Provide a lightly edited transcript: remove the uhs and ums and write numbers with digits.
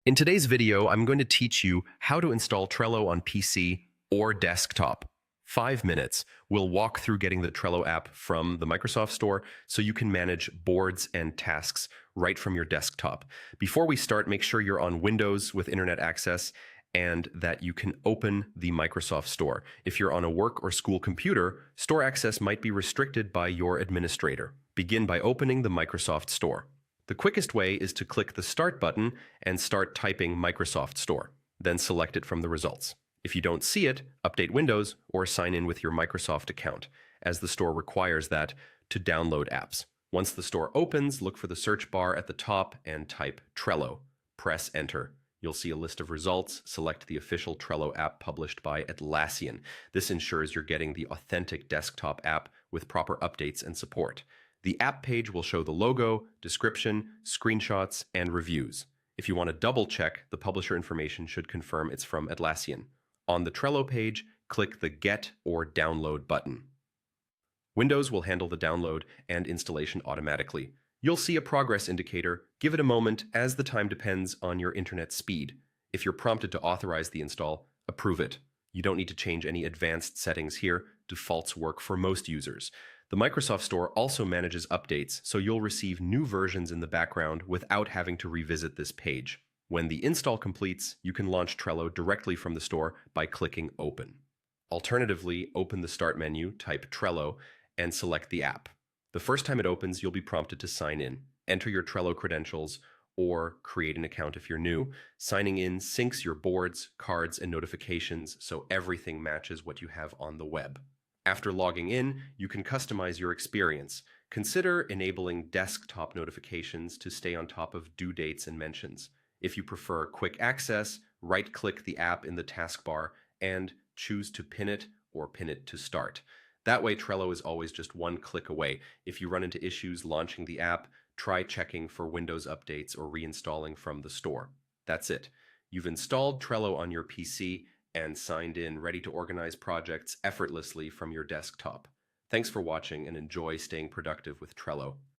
In today's video, I'm going to teach you how to install Trello on PC or desktop. 5 minutes. We'll walk through getting the Trello app from the Microsoft Store so you can manage boards and tasks right from your desktop. Before we start, make sure you're on Windows with internet access and that you can open the Microsoft Store. If you're on a work or school computer, store access might be restricted by your administrator. Begin by opening the Microsoft Store. The quickest way is to click the Start button and start typing Microsoft Store, then select it from the results. If you don't see it, update Windows or sign in with your Microsoft account, as the store requires that to download apps. Once the store opens, look for the search bar at the top and type Trello. Press Enter. You'll see a list of results. Select the official Trello app published by Atlassian. This ensures you're getting the authentic desktop app with proper updates and support. The app page will show the logo, description, screenshots, and reviews. If you want to double-check, the publisher information should confirm it's from Atlassian. On the Trello page, click the Get or Download button. Windows will handle the download and installation automatically. You'll see a progress indicator. Give it a moment, as the time depends on your internet speed. If you're prompted to authorize the install, approve it. You don't need to change any advanced settings here. Defaults work for most users. The Microsoft Store also manages updates, so you'll receive new versions in the background without having to revisit this page. When the install completes, you can launch Trello directly from the store by clicking Open. Alternatively, open the Start menu, type Trello, and select the app. The first time it opens, you'll be prompted to sign in. Enter your Trello credentials or create an account if you're new. Signing in syncs your boards, cards, and notifications so everything matches what you have on the web. After logging in, you can customize your experience. Consider enabling desktop notifications to stay on top of due dates and mentions. If you prefer quick access, right-click the app in the taskbar and choose to pin it or pin it to start. That way, Trello is always just one click away. If you run into issues launching the app, try checking for Windows updates or reinstalling from the store. That's it. You've installed Trello on your PC and signed in, ready to organize projects effortlessly from your desktop. Thanks for watching and enjoy staying productive with Trello.